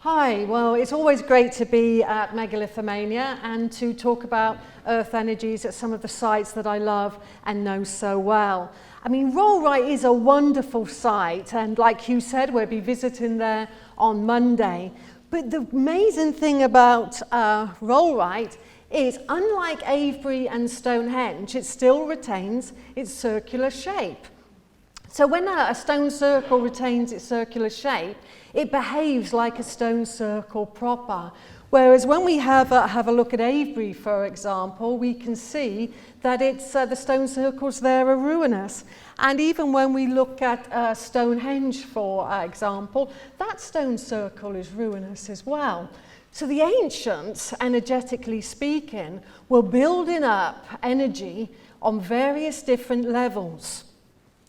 Hi, well, it's always great to be at Megalithomania and to talk about Earth energies at some of the sites that I love and know so well. I mean, Rollright is a wonderful site, and like Hugh said, we'll be visiting there on Monday. But the amazing thing about Rollright is, unlike Avebury and Stonehenge, it still retains its circular shape. So when a stone circle retains its circular shape, it behaves like a stone circle proper. Whereas when we have a look at Avebury, for example, we can see that the stone circles there are ruinous. And even when we look at Stonehenge, for example, that stone circle is ruinous as well. So the ancients, energetically speaking, were building up energy on various different levels.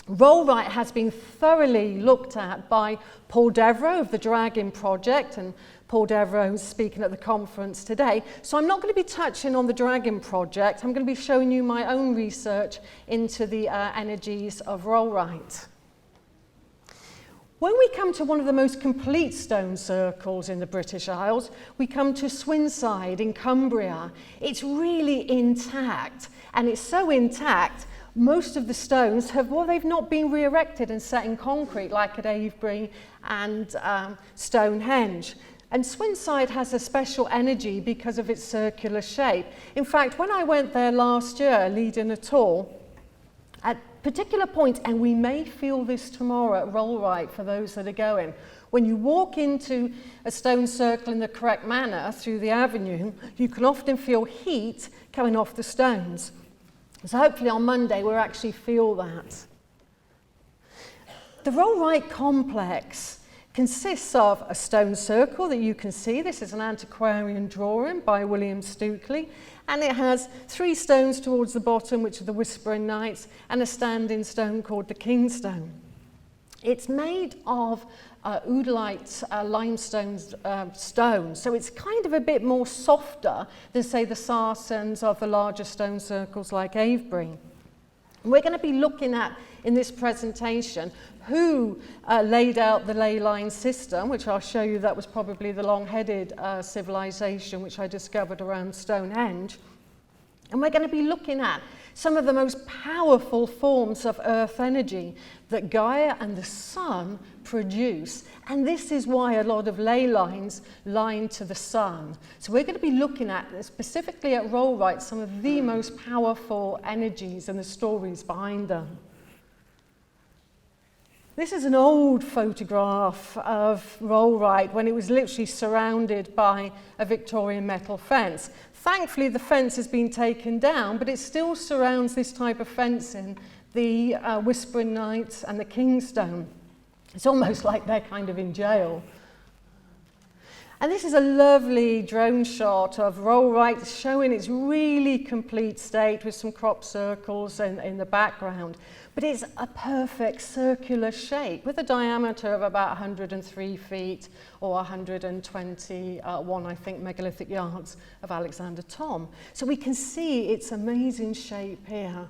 Rollright has been thoroughly looked at by Paul Devereux of the Dragon Project, and Paul Devereux is speaking at the conference today. So I'm not going to be touching on the Dragon Project. I'm going to be showing you my own research into the energies of Rollright. When we come to one of the most complete stone circles in the British Isles, we come to Swinside in Cumbria. It's really intact, and it's so intact most of the stones they've not been re-erected and set in concrete like at Avebury and Stonehenge. And Swinside has a special energy because of its circular shape. In fact, when I went there last year leading a tour, at particular points, and we may feel this tomorrow at Rollright for those that are going, when you walk into a stone circle in the correct manner through the avenue, you can often feel heat coming off the stones. So hopefully on Monday we'll actually feel that. The Rollright complex consists of a stone circle that you can see. This is an antiquarian drawing by William Stukeley, and it has 3 stones towards the bottom, which are the Whispering Knights, and a standing stone called the Kingstone. It's made of oolite limestone stone, so it's kind of a bit more softer than, say, the sarsens of the larger stone circles like Avebury. We're going to be looking at, in this presentation, who laid out the ley line system, which I'll show you. That was probably the long-headed civilization which I discovered around Stonehenge. And we're going to be looking at some of the most powerful forms of earth energy that Gaia and the sun produce. And this is why a lot of ley lines line to the sun. So we're going to be looking at, specifically at Rollright, some of the most powerful energies and the stories behind them. This is an old photograph of Rollright when it was literally surrounded by a Victorian metal fence. Thankfully, the fence has been taken down, but it still surrounds this type of fencing, the Whispering Knights and the Kingstone. It's almost like they're kind of in jail. And this is a lovely drone shot of Rollright showing its really complete state with some crop circles in the background. But it's a perfect circular shape with a diameter of about 103 feet or 121, I think, megalithic yards of Alexander Thom. So we can see its amazing shape here.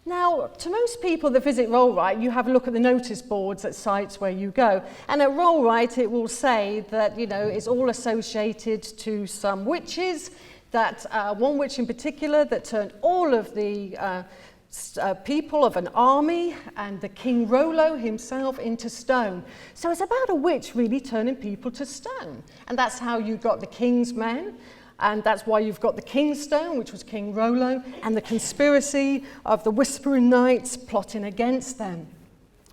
Now, to most people that visit Rollright, you have a look at the notice boards at sites where you go. And at Rollright, it will say that, you know, it's all associated to some witches, that one witch in particular that turned all of the people of an army and the King Rollo himself into stone. So it's about a witch really turning people to stone. And that's how you got the King's Men. And that's why you've got the Kingstone, which was King Rollo, and the conspiracy of the Whispering Knights plotting against them.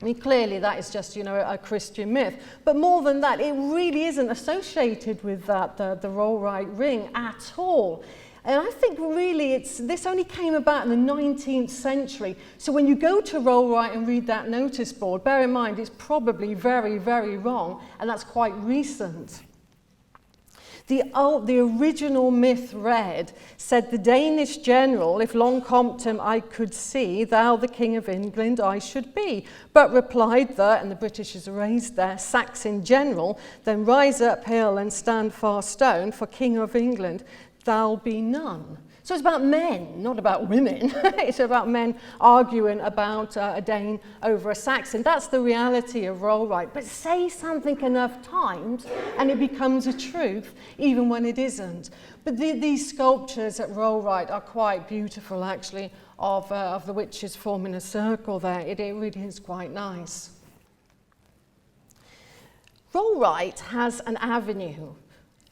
I mean, clearly that is just, you know, a Christian myth. But more than that, it really isn't associated with that, the Rollright ring at all. And I think really this only came about in the 19th century. So when you go to Rollright and read that notice board, bear in mind it's probably very, very wrong, and that's quite recent. The original myth read, said the Danish general, if long comptum I could see, thou the king of England I should be. But replied the, and the British is raised there, Saxon general, then rise up hill and stand far stone, for king of England thou'll be none. So it's about men, not about women. It's about men arguing about a Dane over a Saxon. That's the reality of Rollright. But say something enough times and it becomes a truth, even when it isn't. But these sculptures at Rollright are quite beautiful, actually, of the witches forming a circle there. It really is quite nice. Rollright has an avenue.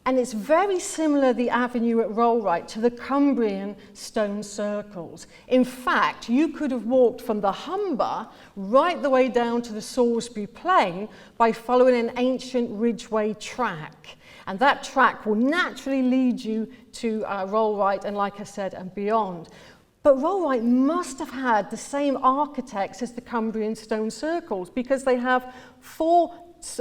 And it's very similar, the avenue at Rollright, to the Cumbrian stone circles. In fact, you could have walked from the Humber right the way down to the Salisbury Plain by following an ancient ridgeway track. And that track will naturally lead you to Rollright and, like I said, and beyond. But Rollright must have had the same architects as the Cumbrian stone circles, because they have 4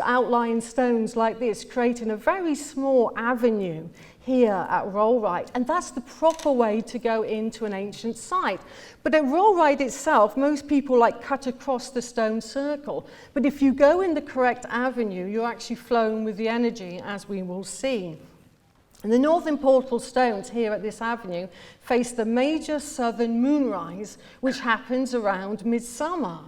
outline stones like this, creating a very small avenue here at Rollright. And that's the proper way to go into an ancient site. But at Rollright itself, most people cut across the stone circle. But if you go in the correct avenue, you're actually flowing with the energy, as we will see. And the northern portal stones here at this avenue face the major southern moonrise, which happens around midsummer.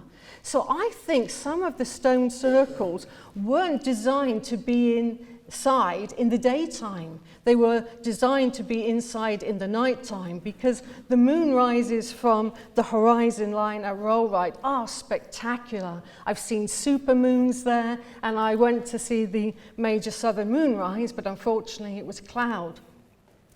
So I think some of the stone circles weren't designed to be inside in the daytime. They were designed to be inside in the nighttime, because the moon rises from the horizon line at Rollright are spectacular. I've seen supermoons there, and I went to see the major southern moonrise, but unfortunately it was cloud.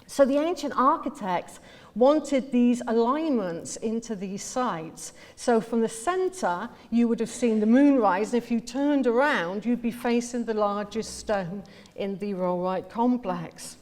So the ancient architects wanted these alignments into these sites. So from the center, you would have seen the moonrise, and if you turned around, you'd be facing the largest stone in the Rollright complex.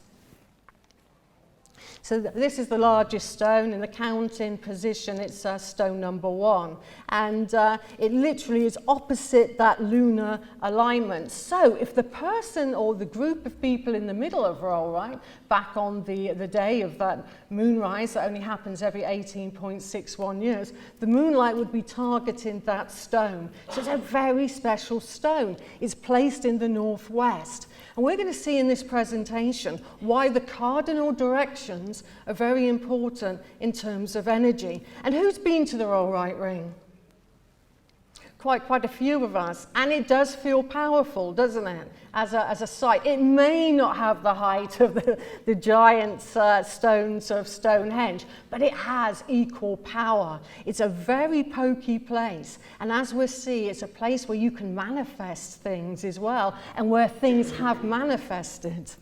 So this is the largest stone in the counting position. It's stone number 1. And it literally is opposite that lunar alignment. So if the person or the group of people in the middle of Rollright, back on the day of that moonrise that only happens every 18.61 years, the moonlight would be targeting that stone. So it's a very special stone. It's placed in the northwest. And we're going to see in this presentation why the cardinal directions are very important in terms of energy. And who's been to the Rollright Ring? Quite a few of us. And it does feel powerful, doesn't it, as a site. It may not have the height of the giant stones of Stonehenge, but it has equal power. It's a very pokey place. And as we'll see, it's a place where you can manifest things as well, and where things have manifested.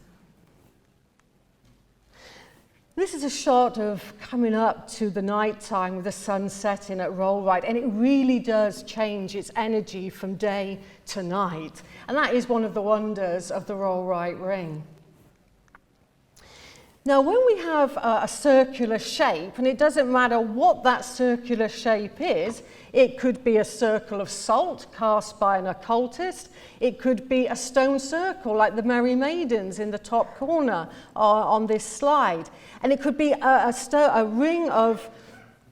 This is a shot of coming up to the night time with the sun setting at Rollright, and it really does change its energy from day to night. And that is one of the wonders of the Rollright Ring. Now, when we have a circular shape, and it doesn't matter what that circular shape is, it could be a circle of salt cast by an occultist. It could be a stone circle like the Merry Maidens in the top corner on this slide. And it could be a ring of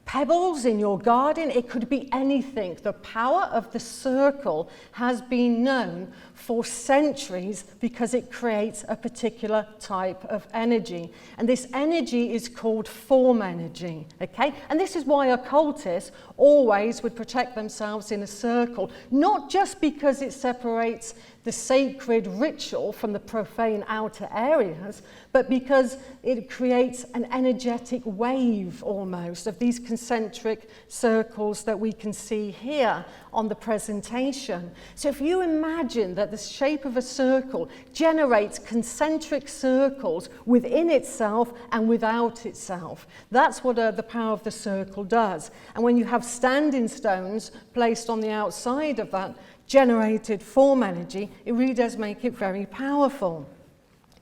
pebbles in your garden. It could be anything. The power of the circle has been known for centuries because it creates a particular type of energy. And this energy is called form energy, okay? And this is why occultists always would protect themselves in a circle, not just because it separates the sacred ritual from the profane outer areas, but because it creates an energetic wave almost of these concentric circles that we can see here on the presentation. So if you imagine that the shape of a circle generates concentric circles within itself and without itself, that's what the power of the circle does. And when you have standing stones placed on the outside of that generated form energy, it really does make it very powerful.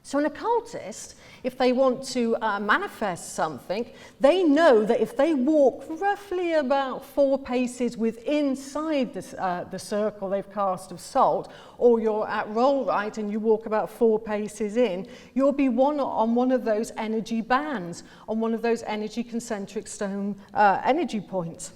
So an occultist, if they want to manifest something, they know that if they walk roughly about 4 paces inside the circle they've cast of salt, or you're at Rollright and you walk about 4 paces in, you'll be on one of those energy bands, on one of those energy concentric stone energy points.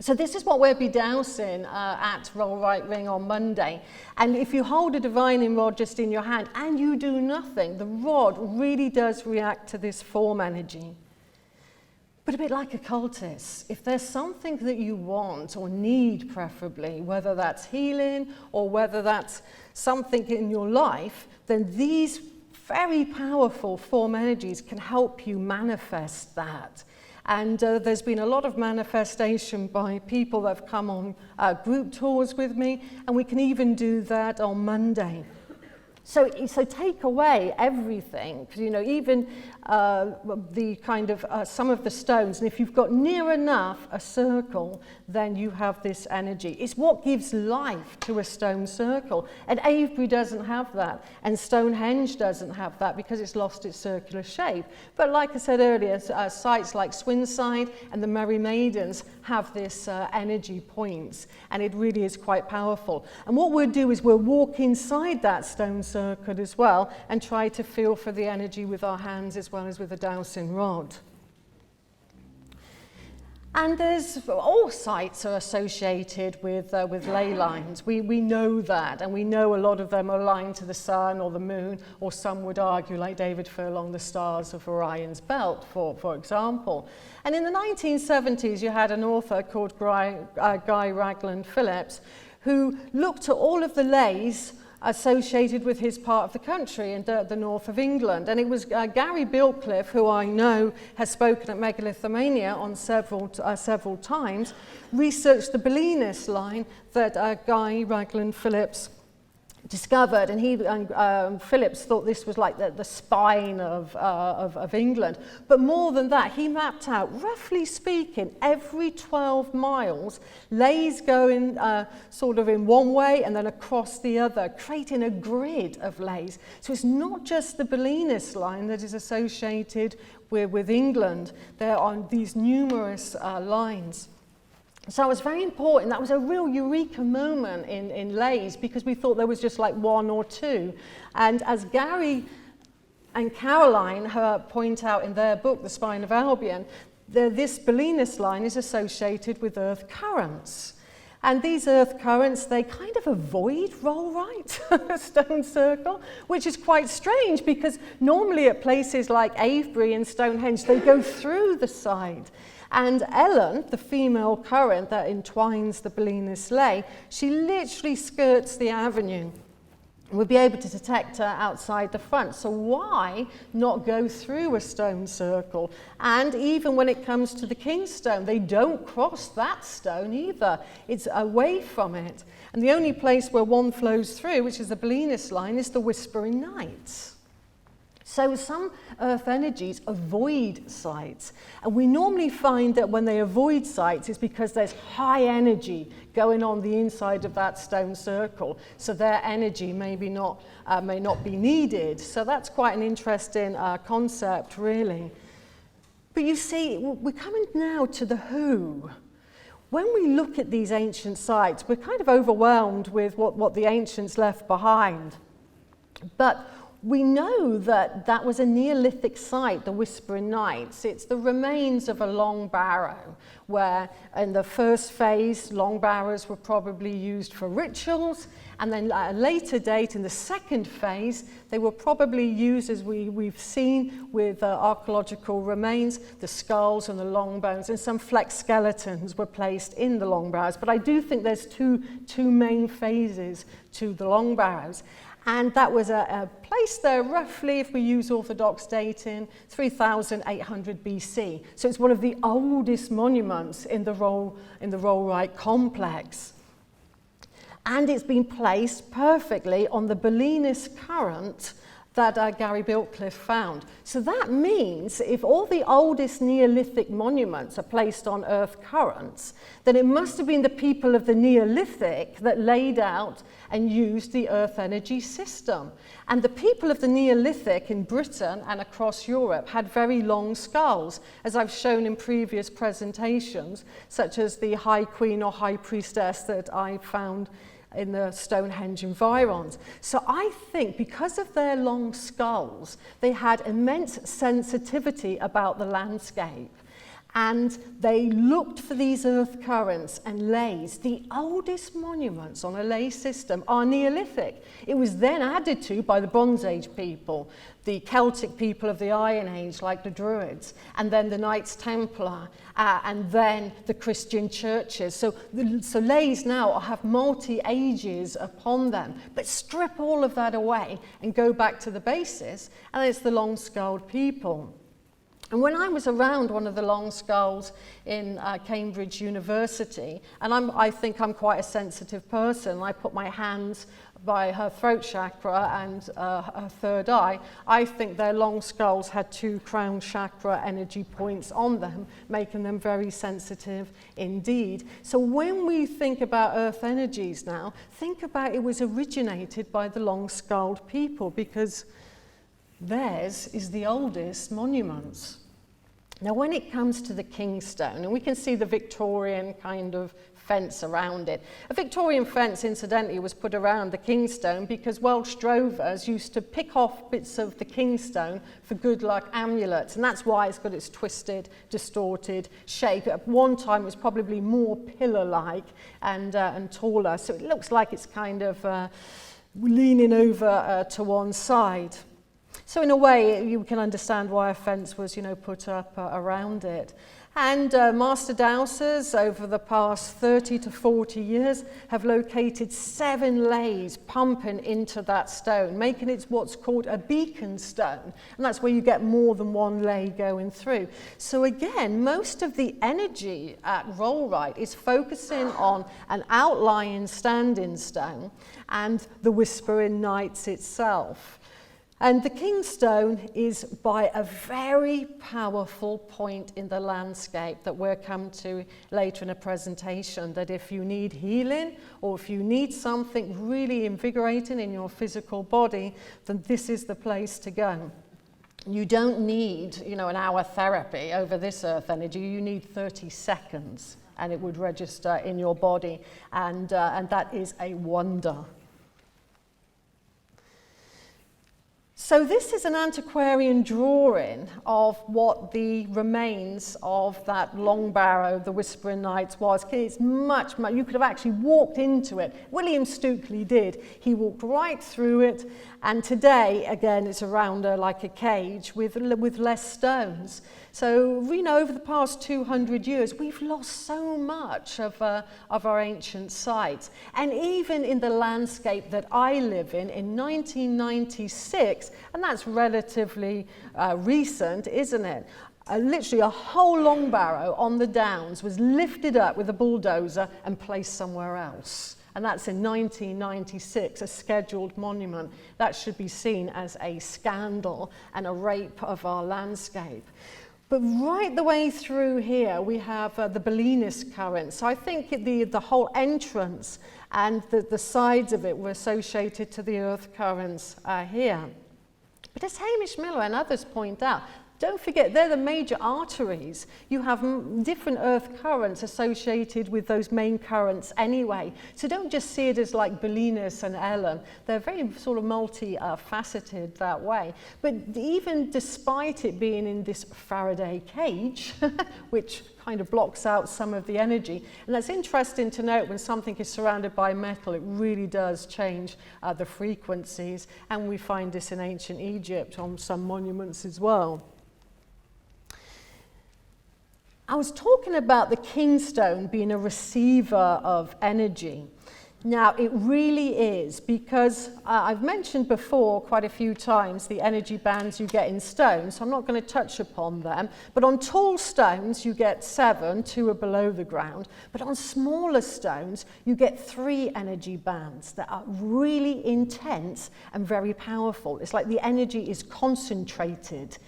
So this is what we'll be dowsing at Rollright Ring on Monday. And if you hold a divining rod just in your hand and you do nothing, the rod really does react to this form energy. But a bit like occultists, if there's something that you want or need preferably, whether that's healing or whether that's something in your life, then these very powerful form energies can help you manifest that. And there's been a lot of manifestation by people that have come on group tours with me, and we can even do that on Monday. So take away everything, you know, even the kind of some of the stones, and if you've got near enough a circle, then you have this energy. It's what gives life to a stone circle, and Avebury doesn't have that, and Stonehenge doesn't have that because it's lost its circular shape. But like I said earlier, sites like Swinside and the Merry Maidens have this energy points, and it really is quite powerful. And what we'll do is we'll walk inside that stone circle as well and try to feel for the energy with our hands as well as with a dowsing rod. And there's all sites are associated with ley lines. We know that, and we know a lot of them are aligned to the sun or the moon, or some would argue, like David Furlong, the stars of Orion's belt, for example. And in the 1970s, you had an author called Guy Ragland Phillips, who looked at all of the leys associated with his part of the country in the north of England. And it was Gary Bilcliffe, who I know has spoken at Megalithomania on several times, researched the Bolinas line that Guy Ragland Phillips discovered, and Phillips thought this was like the spine of England. But more than that, he mapped out, roughly speaking, every 12 miles, leys going sort of in one way and then across the other, creating a grid of leys. So it's not just the Bolinas line that is associated with England. There are these numerous lines. So it was very important. That was a real eureka moment in leys, because we thought there was just like one or two. And as Gary and Caroline point out in their book, The Spine of Albion, this Bolinas line is associated with earth currents. And these earth currents, they kind of avoid Rollright, stone circle, which is quite strange, because normally at places like Avebury and Stonehenge, they go through the side. And Ellen, the female current that entwines the Bolinas ley, she literally skirts the avenue. We'll be able to detect her outside the front. So why not go through a stone circle? And even when it comes to the Kingstone, they don't cross that stone either. It's away from it. And the only place where one flows through, which is the Bolinas line, is the Whispering Nights. So some earth energies avoid sites, and we normally find that when they avoid sites, it's because there's high energy going on the inside of that stone circle, so their energy may not be needed. So that's quite an interesting concept, really. But you see, we're coming now to the who. When we look at these ancient sites, we're kind of overwhelmed with what the ancients left behind. But we know that that was a Neolithic site, the Whispering Nights. It's the remains of a long barrow, where in the first phase, long barrows were probably used for rituals, and then at a later date, in the second phase, they were probably used, as we've seen with archaeological remains, the skulls and the long bones, and some flex skeletons were placed in the long barrows. But I do think there's two main phases to the long barrows. And that was a place there roughly, if we use orthodox dating, 3,800 BC. So it's one of the oldest monuments in the Rollright complex. And it's been placed perfectly on the Bolinas current that Gary Bilcliffe found. So that means if all the oldest Neolithic monuments are placed on earth currents, then it must have been the people of the Neolithic that laid out and used the earth energy system. And the people of the Neolithic in Britain and across Europe had very long skulls, as I've shown in previous presentations, such as the High Queen or High Priestess that I found in the Stonehenge environs. So I think because of their long skulls, they had immense sensitivity about the landscape. And they looked for these earth currents and lays. The oldest monuments on a ley system are Neolithic. It was then added to by the Bronze Age people, the Celtic people of the Iron Age, like the Druids, and then the Knights Templar, and then the Christian churches. So leys now have multi-ages upon them. But strip all of that away and go back to the basis, and it's the long-skulled people. And when I was around one of the long skulls in Cambridge University, and I think I'm quite a sensitive person, I put my hands by her throat chakra and her third eye, I think their long skulls had 2 crown chakra energy points on them, making them very sensitive indeed. So when we think about earth energies now, think about it was originated by the long-skulled people, because theirs is the oldest monuments. Now, when it comes to the Kingstone, and we can see the Victorian kind of fence around it. A Victorian fence, incidentally, was put around the Kingstone because Welsh drovers used to pick off bits of the Kingstone for good luck amulets, and that's why it's got its twisted, distorted shape. At one time, it was probably more pillar-like and taller, so it looks like it's kind of leaning over to one side. So in a way, you can understand why a fence was, put up around it. And master dowsers over the past 30 to 40 years have located 7 leys pumping into that stone, making it what's called a beacon stone. And that's where you get more than one ley going through. So again, most of the energy at Rollright is focusing on an outlying standing stone and the Whispering Knights itself. And the Kingstone is by a very powerful point in the landscape that we'll come to later in a presentation, that if you need healing or if you need something really invigorating in your physical body, then this is the place to go. You don't need, an hour therapy over this earth energy. You need 30 seconds and it would register in your body, and that is a wonder. So this is an antiquarian drawing of what the remains of that long barrow, the Whispering Knights, was. It's much, you could have actually walked into it. William Stukeley did. He walked right through it, and today, again, it's around like a cage with less stones. So, over the past 200 years, we've lost so much of our ancient sites. And even in the landscape that I live in 1996, and that's relatively recent, isn't it? Literally a whole long barrow on the downs was lifted up with a bulldozer and placed somewhere else. And that's in 1996, a scheduled monument. That should be seen as a scandal and a rape of our landscape. But right the way through here, we have the Bolinas current. So I think the whole entrance and the sides of it were associated to the earth currents here. But as Hamish Miller and others point out, don't forget, they're the major arteries. You have different earth currents associated with those main currents anyway. So don't just see it as like Bolinas and Ellen. They're very sort of multi-faceted that way. But even despite it being in this Faraday cage, which kind of blocks out some of the energy. And that's interesting to note, when something is surrounded by metal, it really does change the frequencies. And we find this in ancient Egypt on some monuments as well. I was talking about the Kingstone being a receiver of energy. Now, it really is, because I've mentioned before quite a few times the energy bands you get in stones, so I'm not going to touch upon them. But on tall stones, you get 7, 2 are below the ground. But on smaller stones, you get 3 energy bands that are really intense and very powerful. It's like the energy is concentrated,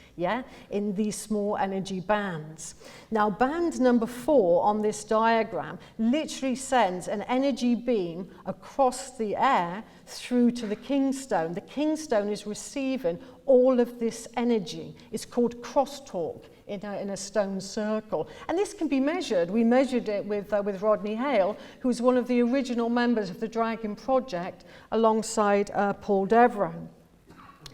in these small energy bands. Now, band number 4 on this diagram literally sends an energy beam across the air through to the Kingstone. The Kingstone is receiving all of this energy. It's called crosstalk in a stone circle. And this can be measured. We measured it with Rodney Hale, who was one of the original members of the Dragon Project alongside Paul Devereux.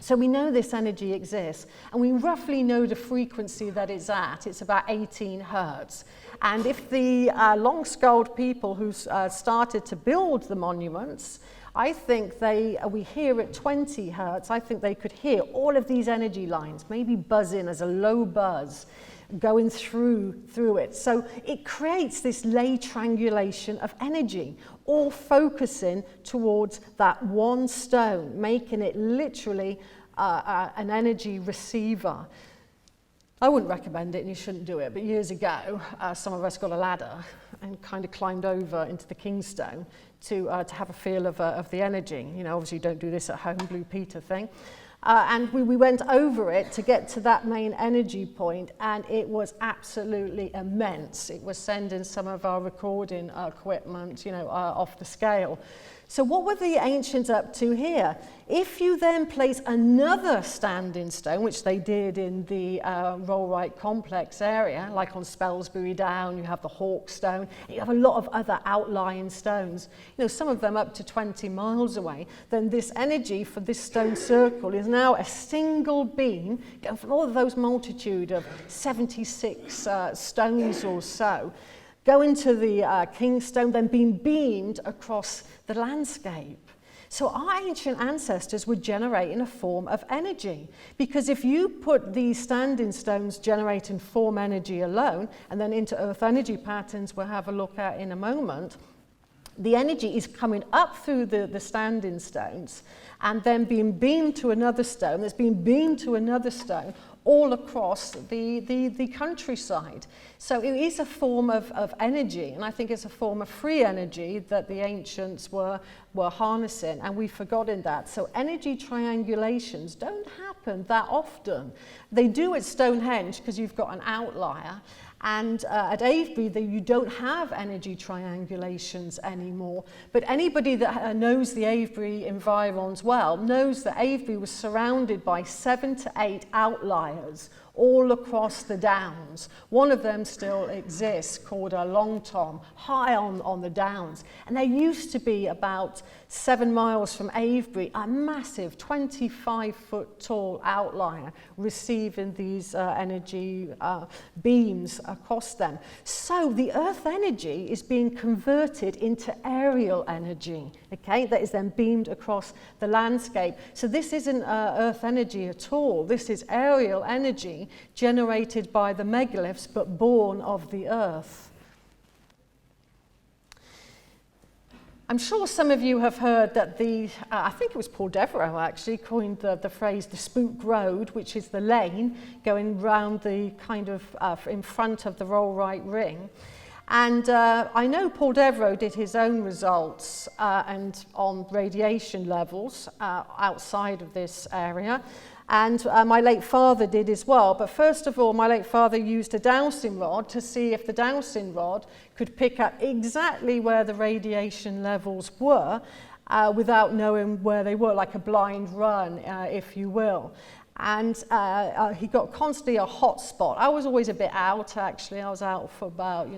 So we know this energy exists, and we roughly know the frequency that it's at. It's about 18 hertz. And if the long-skulled people who started to build the monuments, I think we hear at 20 hertz, I think they could hear all of these energy lines, maybe buzz in as a low buzz, going through it. So it creates this lay triangulation of energy, all focusing towards that one stone, making it literally an energy receiver. I wouldn't recommend it, and you shouldn't do it, but years ago, some of us got a ladder and kind of climbed over into the Kingstone to have a feel of the energy. You know, obviously you don't do this at home, Blue Peter thing. And we went over it to get to that main energy point, and it was absolutely immense. It was sending some of our recording equipment, you know, off the scale. So what were the ancients up to here? If you then place another standing stone, which they did in the Rollright complex area, like on Spelsbury Down, you have the Hawk Stone, and you have a lot of other outlying stones, you know, some of them up to 20 miles away, then this energy for this stone circle is now a single beam going from all of those multitude of 76 stones or so, going to the Kingstone, then being beamed across the landscape. So our ancient ancestors were generating a form of energy, because if you put these standing stones generating form energy alone, and then into earth energy patterns we'll have a look at in a moment, the energy is coming up through the standing stones and then being beamed to another stone, that's being beamed to another stone, all across the countryside. So it is a form of energy, and I think it's a form of free energy that the ancients were harnessing, and we've forgotten that. So energy triangulations don't happen that often. They do at Stonehenge because you've got an outlier, and at Avebury you don't have energy triangulations anymore. But anybody that knows the Avebury environs well knows that Avebury was surrounded by 7 to 8 outliers all across the downs. One of them still exists, called a Long Tom, high on the downs. And there used to be about 7 miles from Avebury, a massive 25-foot tall outlier receiving these energy beams across them. So the earth energy is being converted into aerial energy, okay, that is then beamed across the landscape. So this isn't earth energy at all. This is aerial energy generated by the megaliths, but born of the earth. I'm sure some of you have heard that I think it was Paul Devereux actually coined the phrase the spook road, which is the lane going round the kind of in front of the Rollright ring. And I know Paul Devereux did his own results and on radiation levels outside of this area. And my late father did as well. But first of all, my late father used a dowsing rod to see if the dowsing rod could pick up exactly where the radiation levels were without knowing where they were, like a blind run, if you will. And he got constantly a hot spot. I was always a bit out, actually. I was out for about,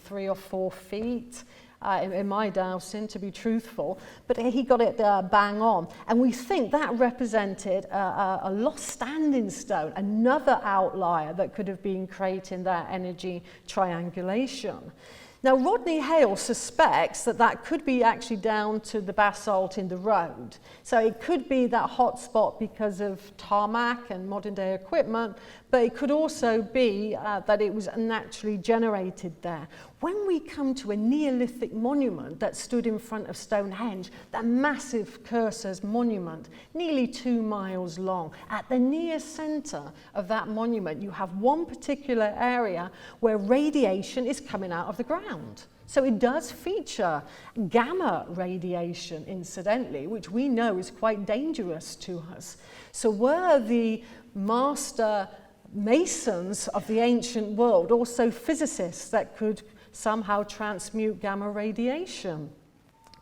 3 or 4 feet. In my dowsing, to be truthful, but he got it bang on. And we think that represented a lost standing stone, another outlier that could have been creating that energy triangulation. Now, Rodney Hale suspects that could be actually down to the basalt in the road. So it could be that hot spot because of tarmac and modern day equipment, but it could also be that it was naturally generated there. When we come to a Neolithic monument that stood in front of Stonehenge, that massive Cursors monument, nearly 2 miles long, at the near centre of that monument, you have one particular area where radiation is coming out of the ground. So it does feature gamma radiation, incidentally, which we know is quite dangerous to us. So were the master masons of the ancient world also physicists that could somehow transmute gamma radiation?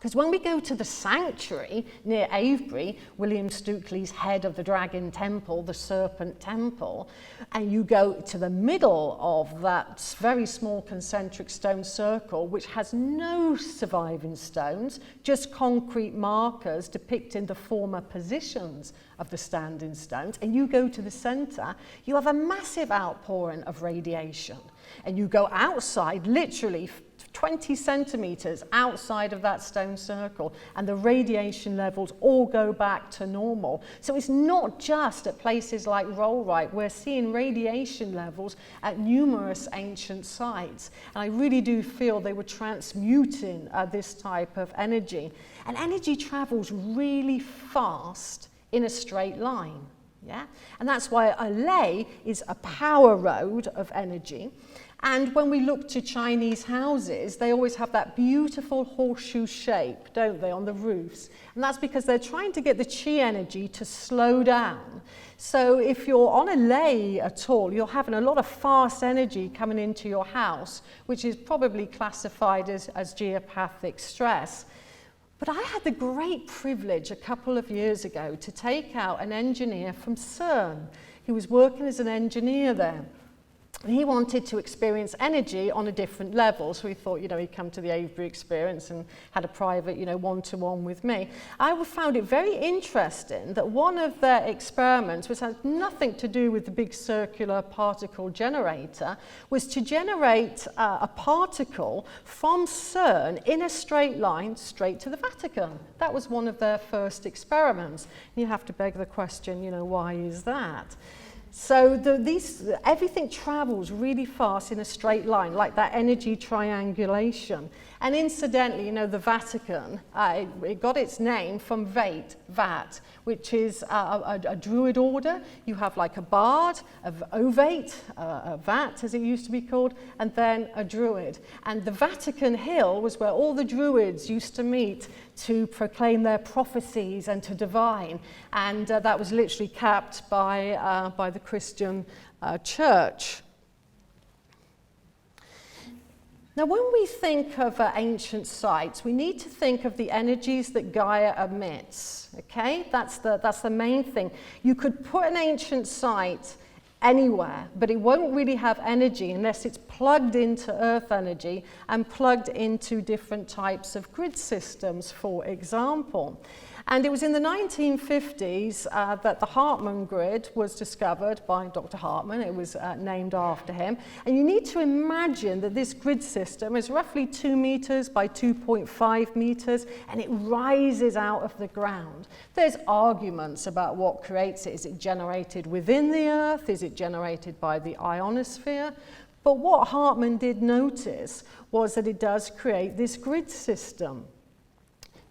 Because when we go to the sanctuary near Avebury, William Stukeley's head of the Dragon Temple, the Serpent Temple, and you go to the middle of that very small concentric stone circle, which has no surviving stones, just concrete markers depicting the former positions of the standing stones, and you go to the centre, you have a massive outpouring of radiation. And you go outside, literally 20 centimetres outside of that stone circle, and the radiation levels all go back to normal. So it's not just at places like Rollright, we're seeing radiation levels at numerous ancient sites. And I really do feel they were transmuting this type of energy. And energy travels really fast in a straight line. Yeah? And that's why a lei is a power road of energy. And when we look to Chinese houses, they always have that beautiful horseshoe shape, don't they, on the roofs? And that's because they're trying to get the chi energy to slow down. So if you're on a lei at all, you're having a lot of fast energy coming into your house, which is probably classified as geopathic stress. But I had the great privilege a couple of years ago to take out an engineer from CERN. He was working as an engineer there. And he wanted to experience energy on a different level. So he thought, he'd come to the Avebury experience and had a private, one-to-one with me. I found it very interesting that one of their experiments, which had nothing to do with the big circular particle generator, was to generate a particle from CERN in a straight line straight to the Vatican. That was one of their first experiments. And you have to beg the question, why is that? So everything travels really fast in a straight line, like that energy triangulation. And incidentally, the Vatican, it got its name from Vat, which is a druid order. You have like a bard, an ovate, a vat as it used to be called, and then a druid. And the Vatican Hill was where all the druids used to meet to proclaim their prophecies and to divine. And that was literally capped by the Christian church. Now, when we think of ancient sites, we need to think of the energies that Gaia emits, okay? That's the main thing. You could put an ancient site anywhere, but it won't really have energy unless it's plugged into earth energy and plugged into different types of grid systems, for example. And it was in the 1950s that the Hartman Grid was discovered by Dr. Hartman. It was named after him. And you need to imagine that this grid system is roughly 2 meters by 2.5 meters, and it rises out of the ground. There's arguments about what creates it. Is it generated within the Earth? Is it generated by the ionosphere? But what Hartman did notice was that it does create this grid system.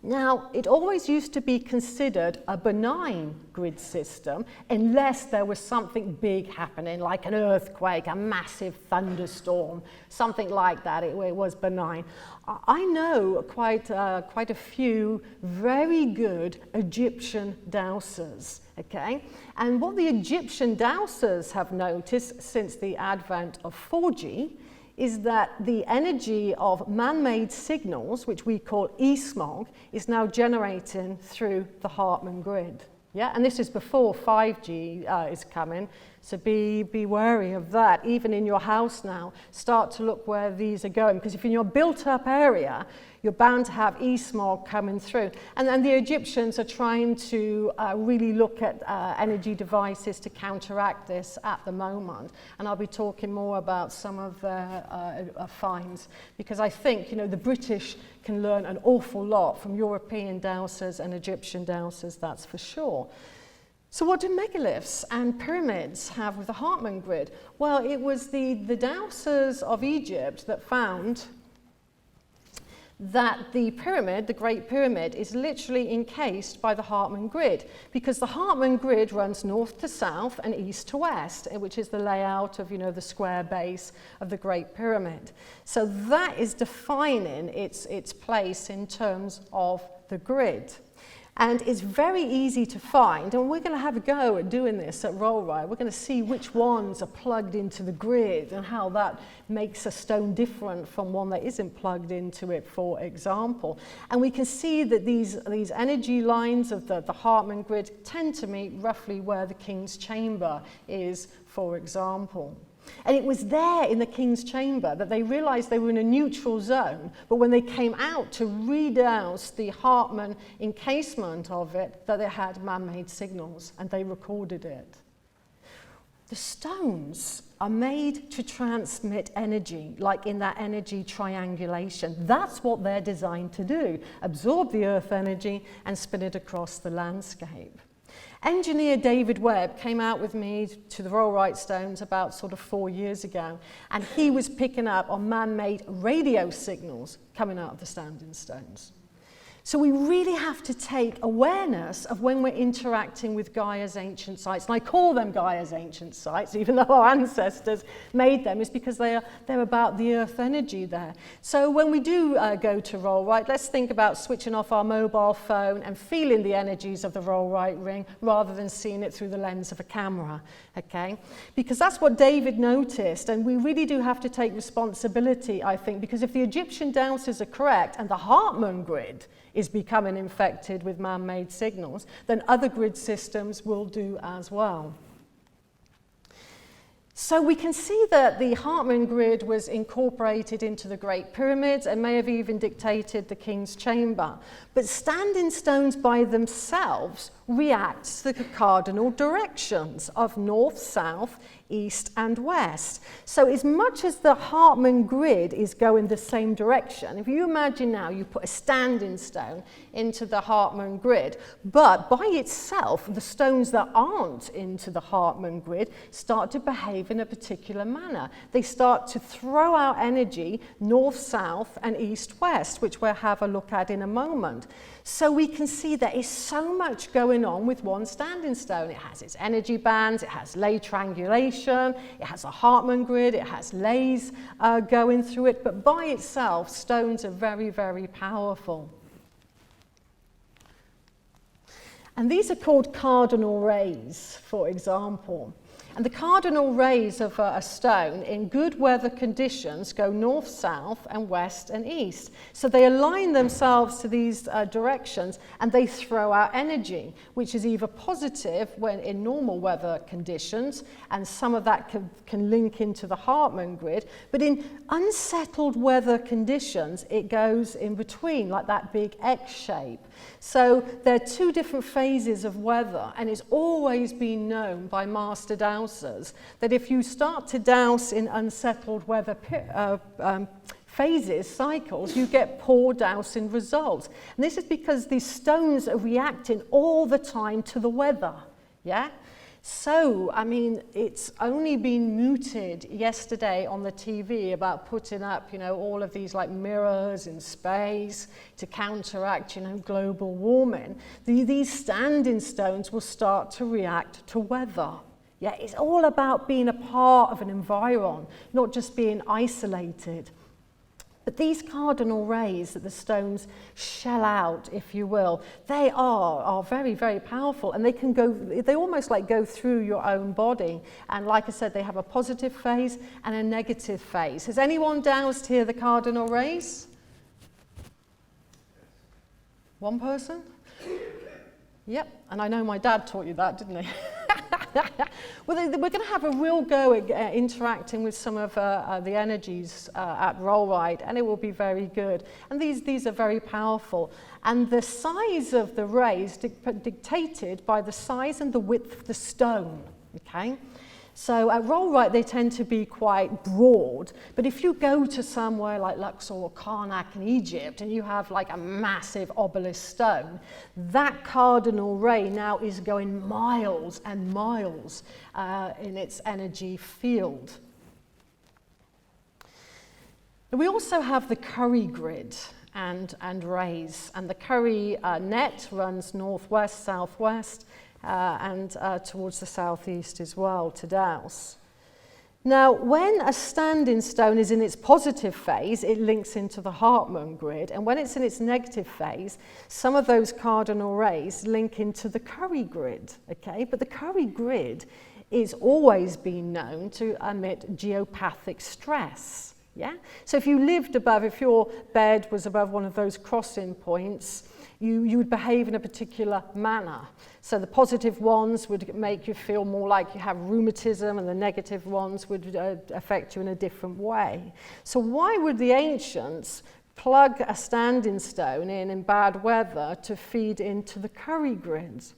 Now, it always used to be considered a benign grid system unless there was something big happening, like an earthquake, a massive thunderstorm, something like that. It was benign. I know quite a few very good Egyptian dowsers, okay? And what the Egyptian dowsers have noticed since the advent of 4G is that the energy of man-made signals, which we call e-smog, is now generating through the Hartman Grid. Yeah, and this is before 5G is coming, so be wary of that. Even in your house now, start to look where these are going, because if in your built-up area, you're bound to have e-smog coming through. And then the Egyptians are trying to really look at energy devices to counteract this at the moment. And I'll be talking more about some of their finds, because I think, the British can learn an awful lot from European dowsers and Egyptian dowsers, that's for sure. So what do megaliths and pyramids have with the Hartman Grid? Well, it was the dowsers of Egypt that found that the pyramid, the Great Pyramid, is literally encased by the Hartman Grid, because the Hartman Grid runs north to south and east to west, which is the layout of, the square base of the Great Pyramid. So that is defining its place in terms of the grid. And it's very easy to find, and we're going to have a go at doing this at Rollright. We're going to see which ones are plugged into the grid and how that makes a stone different from one that isn't plugged into it, for example. And we can see that these energy lines of the Hartman Grid tend to meet roughly where the King's Chamber is, for example. And it was there in the King's Chamber that they realized they were in a neutral zone, but when they came out to redouse the Hartman encasement of it, that they had man-made signals, and they recorded it. The stones are made to transmit energy, like in that energy triangulation. That's what they're designed to do, absorb the earth energy and spin it across the landscape. Engineer David Webb came out with me to the Rollright stones about sort of 4 years ago, and he was picking up on man-made radio signals coming out of the standing stones. So we really have to take awareness of when we're interacting with Gaia's ancient sites. And I call them Gaia's ancient sites, even though our ancestors made them, is because they're about the earth energy there. So when we do go to Rollright, let's think about switching off our mobile phone and feeling the energies of the Rollright ring rather than seeing it through the lens of a camera, okay? Because that's what David noticed, and we really do have to take responsibility, I think, because if the Egyptian dowsers are correct and the Hartman Grid is becoming infected with man-made signals, then other grid systems will do as well. So we can see that the Hartman Grid was incorporated into the Great Pyramids and may have even dictated the King's Chamber. But standing stones by themselves react to the cardinal directions of north, south, east and west. So as much as the Hartman Grid is going the same direction, if you imagine now you put a standing stone into the Hartman Grid, but by itself the stones that aren't into the Hartman Grid start to behave in a particular manner. They start to throw out energy north, south and east, west, which we'll have a look at in a moment. So we can see there is so much going on with one standing stone. It has its energy bands, it has lay triangulation, it has a Hartman Grid, it has lays going through it, but by itself, stones are very, very powerful. And these are called Cardinal Rays, for example. And the cardinal rays of a stone in good weather conditions go north, south, and west and east. So they align themselves to these directions and they throw out energy, which is either positive when in normal weather conditions, and some of that can link into the Hartman Grid, but in unsettled weather conditions, it goes in between, like that big X shape. So there are two different phases of weather, and it's always been known by master dowsers that if you start to douse in unsettled weather phases, cycles, you get poor dowsing results. And this is because these stones are reacting all the time to the weather, yeah? So, I mean, it's only been mooted yesterday on the TV about putting up, you know, all of these like mirrors in space to counteract, you know, global warming. These standing stones will start to react to weather. Yeah, it's all about being a part of an environment, not just being isolated. But these cardinal rays that the stones shell out, if you will, they are very, very powerful, and they almost like go through your own body. And like I said, they have a positive phase and a negative phase. Has anyone doused here the cardinal rays? One person? Yep, and I know my dad taught you that, didn't he? Well, we're going to have a real go at interacting with some of the energies at Rollright, and it will be very good. And these are very powerful. And the size of the rays dictated by the size and the width of the stone, okay? So at Rollright, they tend to be quite broad, but if you go to somewhere like Luxor or Karnak in Egypt and you have like a massive obelisk stone, that cardinal ray now is going miles and miles in its energy field. We also have the Curie Grid and rays, and the Curie net runs northwest, southwest, and towards the southeast as well to douse. Now, when a standing stone is in its positive phase, it links into the Hartman Grid, and when it's in its negative phase, some of those cardinal rays link into the Curie Grid, okay? But the Curie Grid is always been known to emit geopathic stress, yeah? So if you lived above, if your bed was above one of those crossing points, you would behave in a particular manner. So the positive ones would make you feel more like you have rheumatism, and the negative ones would affect you in a different way. So why would the ancients plug a standing stone in bad weather to feed into the Curie grids?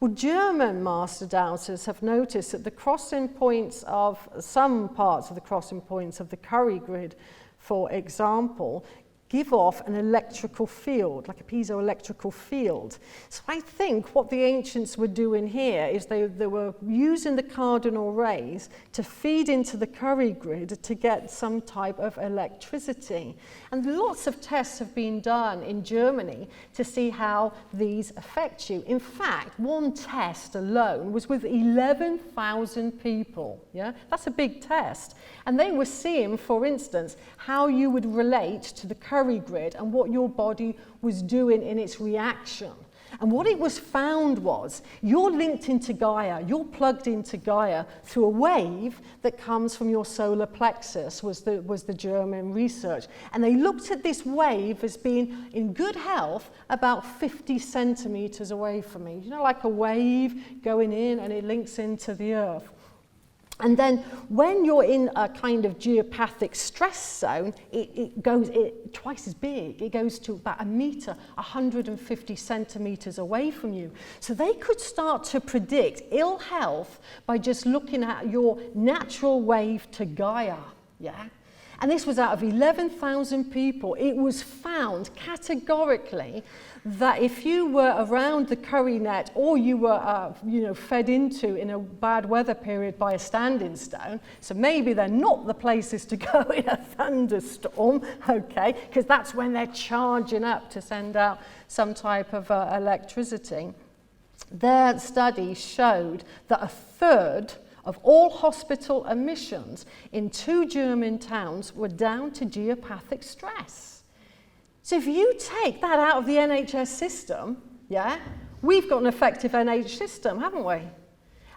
Well, German master dowsers have noticed that the crossing points of some parts of the crossing points of the Curie Grid, for example, give off an electrical field, like a piezoelectrical field. So I think what the ancients were doing here is they were using the cardinal rays to feed into the Curie Grid to get some type of electricity. And lots of tests have been done in Germany to see how these affect you. In fact, one test alone was with 11,000 people. Yeah, that's a big test. And they were seeing, for instance, how you would relate to the Curie Grid and what your body was doing in its reaction. And what it was found was you're linked into Gaia, you're plugged into Gaia through a wave that comes from your solar plexus, was the German research. And they looked at this wave as being in good health about 50 centimeters away from me. You know, like a wave going in and it links into the earth. And then when you're in a kind of geopathic stress zone, it goes twice as big. It goes to about a meter, 150 centimeters away from you. So they could start to predict ill health by just looking at your natural wave to Gaia, yeah? And this was out of 11,000 people. It was found categorically that if you were around the Curie net or you were fed into in a bad weather period by a standing stone, so maybe they're not the places to go in a thunderstorm, okay, because that's when they're charging up to send out some type of electricity. Their study showed that a third of all hospital admissions in 2 German towns were down to geopathic stress. So if you take that out of the NHS system, yeah, we've got an effective NHS system, haven't we?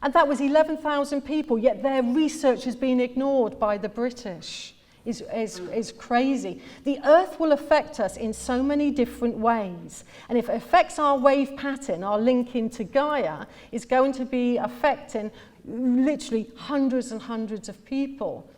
And that was 11,000 people, yet their research has been ignored by the British. Is crazy. The Earth will affect us in so many different ways. And if it affects our wave pattern, our link into Gaia is going to be affecting literally hundreds and hundreds of people.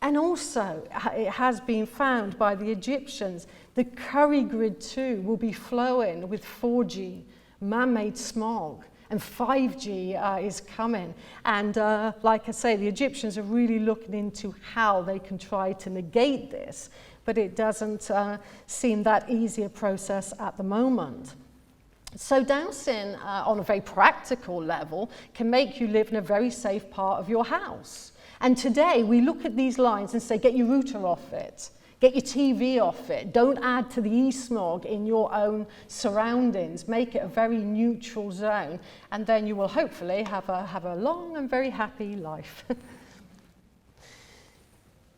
And also, it has been found by the Egyptians, the Curie Grid too will be flowing with 4G, man-made smog. And 5G is coming. And like I say, the Egyptians are really looking into how they can try to negate this, but it doesn't seem that easy a process at the moment. So dowsing on a very practical level can make you live in a very safe part of your house. And today we look at these lines and say, get your router off it. Get your TV off it. Don't add to the e-smog in your own surroundings. Make it a very neutral zone, and then you will hopefully have a long and very happy life.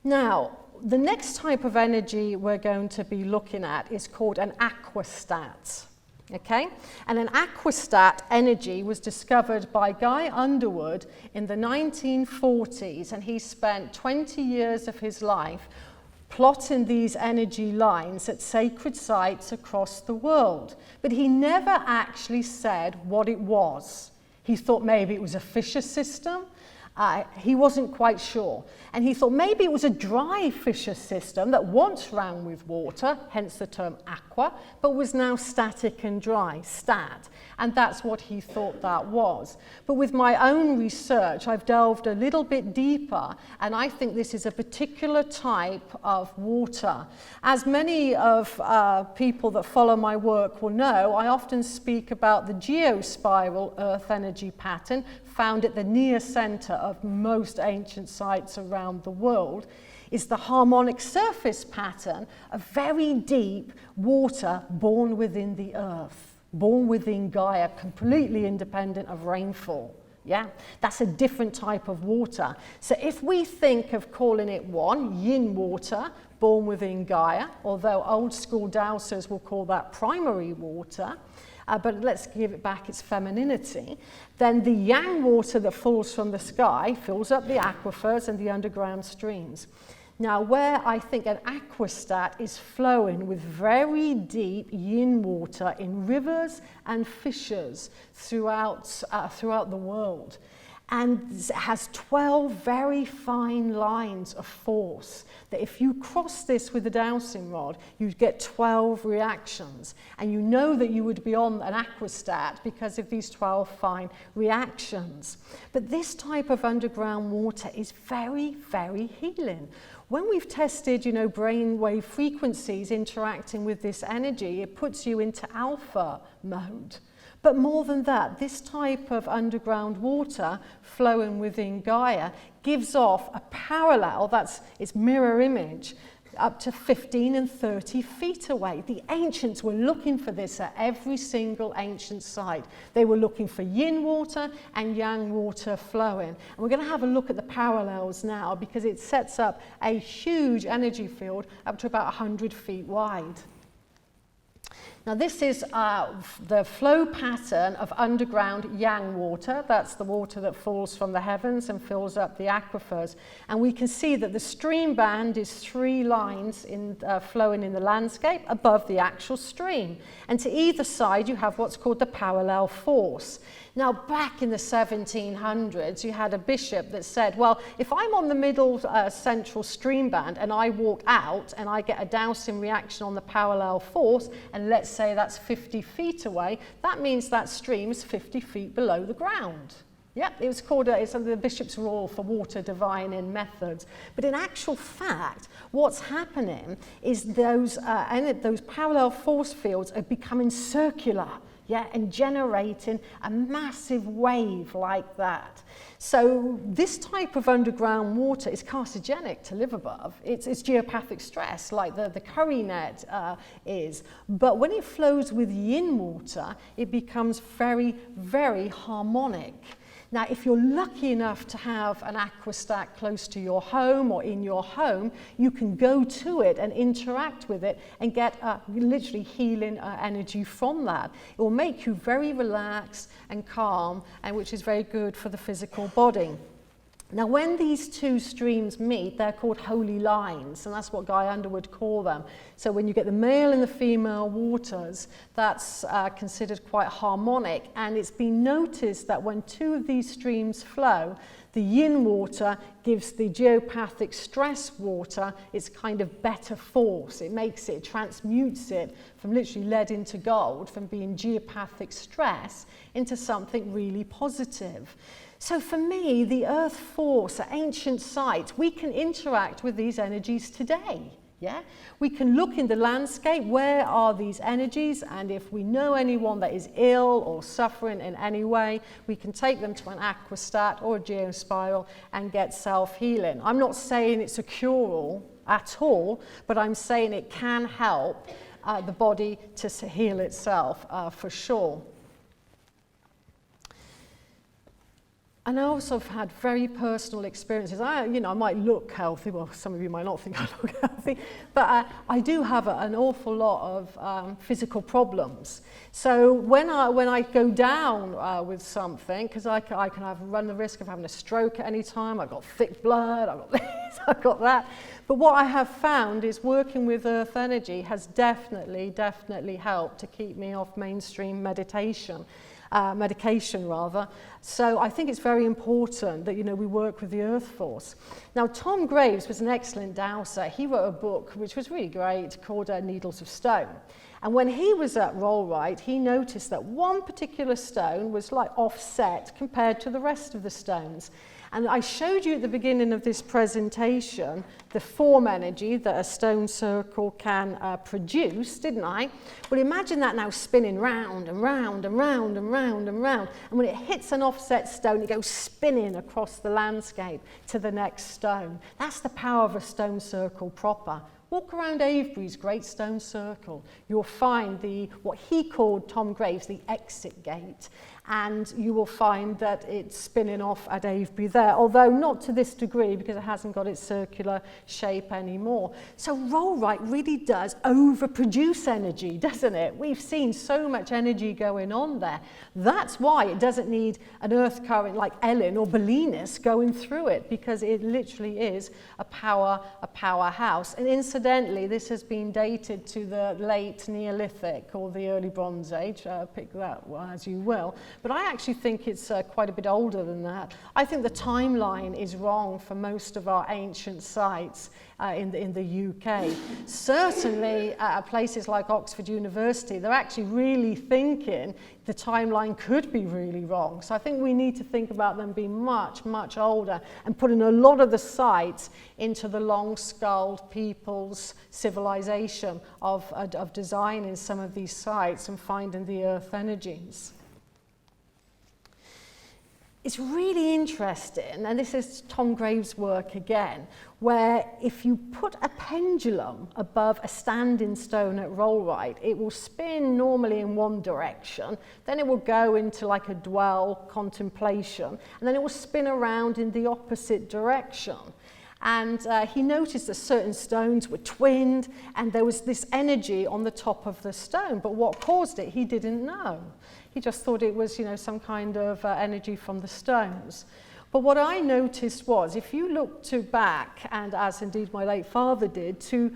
Now, the next type of energy we're going to be looking at is called an aquastat. Okay? And an aquastat energy was discovered by Guy Underwood in the 1940s, and he spent 20 years of his life plotting these energy lines at sacred sites across the world. But he never actually said what it was. He thought maybe it was a fissure system. He wasn't quite sure. And he thought maybe it was a dry fissure system that once ran with water, hence the term aqua, but was now static and dry, stat. And that's what he thought that was. But with my own research, I've delved a little bit deeper, and I think this is a particular type of water. As many of people that follow my work will know, I often speak about the geospiral Earth energy pattern found at the near center of most ancient sites around the world. Is the harmonic surface pattern of very deep water born within the earth, born within Gaia, completely independent of rainfall. Yeah, that's a different type of water. So if we think of calling it one, yin water, born within Gaia, although old school dowsers will call that primary water, but let's give it back its femininity, then the yang water that falls from the sky fills up the aquifers and the underground streams. Now, where I think an aquastat is flowing with very deep yin water in rivers and fissures throughout the world. And it has 12 very fine lines of force that if you cross this with a dowsing rod, you'd get 12 reactions. And you know that you would be on an aquastat because of these 12 fine reactions. But this type of underground water is very, very healing. When we've tested, brainwave frequencies interacting with this energy, it puts you into alpha mode. But more than that, this type of underground water flowing within Gaia gives off a parallel, that's its mirror image, up to 15 and 30 feet away. The ancients were looking for this at every single ancient site. They were looking for yin water and yang water flowing. And we're going to have a look at the parallels now because it sets up a huge energy field up to about 100 feet wide. Now this is the flow pattern of underground yang water. That's the water that falls from the heavens and fills up the aquifers. And we can see that the stream band is 3 lines flowing in the landscape above the actual stream. And to either side you have what's called the parallel force. Now back in the 1700s you had a bishop that said, well, if I'm on the middle central stream band and I walk out and I get a dowsing reaction on the parallel force, and let's say that's 50 feet away, that means that stream is 50 feet below the ground. Yep, it was called it's under the bishop's rule for water divining methods. But in actual fact, what's happening is those parallel force fields are becoming circular. Yeah, and generating a massive wave like that. So this type of underground water is carcinogenic to live above. It's geopathic stress like the Curie net is. But when it flows with yin water, it becomes very, very harmonic. Now, if you're lucky enough to have an aquastat close to your home or in your home, you can go to it and interact with it and get literally healing energy from that. It will make you very relaxed and calm, and which is very good for the physical body. Now, when these two streams meet, they're called holy lines, and that's what Guy Underwood called them. So when you get the male and the female waters, that's considered quite harmonic, and it's been noticed that when 2 of these streams flow, the yin water gives the geopathic stress water its kind of better force. It makes it, transmutes it from literally lead into gold, from being geopathic stress into something really positive. So for me, the earth force at ancient sites, we can interact with these energies today. Yeah? We can look in the landscape, where are these energies, and if we know anyone that is ill or suffering in any way, we can take them to an aquastat or a geospiral and get self-healing. I'm not saying it's a cure-all at all, but I'm saying it can help the body to heal itself for sure. And I also have had very personal experiences. I might look healthy. Well, some of you might not think I look healthy, but I do have an awful lot of physical problems. So when I go down with something, because I can run the risk of having a stroke at any time. I've got thick blood. I've got this. I've got that. But what I have found is working with earth energy has definitely helped to keep me off mainstream medication rather. So I think it's very important that we work with the earth force. Now, Tom Graves was an excellent dowser. He wrote a book which was really great called Needles of Stone. And when he was at Rollright, he noticed that one particular stone was like offset compared to the rest of the stones. And I showed you at the beginning of this presentation the form energy that a stone circle can produce, didn't I? Well, imagine that now spinning round and round and round and round and round. And when it hits an offset stone, it goes spinning across the landscape to the next stone. That's the power of a stone circle proper. Walk around Avebury's great stone circle. You'll find what he called, Tom Graves, the exit gate. and you will find that it's spinning off at Avebury there, although not to this degree because it hasn't got its circular shape anymore. So Rollright really does overproduce energy, doesn't it? We've seen so much energy going on there. That's why it doesn't need an earth current like Ellen or Bolinas going through it, because it literally is a powerhouse. And incidentally, this has been dated to the late Neolithic or the early Bronze Age, pick that one as you will. But I actually think it's quite a bit older than that. I think the timeline is wrong for most of our ancient sites in the UK. Certainly at places like Oxford University, they're actually really thinking the timeline could be really wrong. So I think we need to think about them being much, much older and putting a lot of the sites into the long-skulled people's civilization of designing some of these sites and finding the earth energies. It's really interesting, and this is Tom Graves' work again, where if you put a pendulum above a standing stone at Rollright, it will spin normally in one direction, then it will go into like a dwell contemplation, and then it will spin around in the opposite direction. And he noticed that certain stones were twinned, and there was this energy on the top of the stone, but what caused it, he didn't know. He just thought it was, some kind of energy from the stones. But what I noticed was, if you look back, and as indeed my late father did, to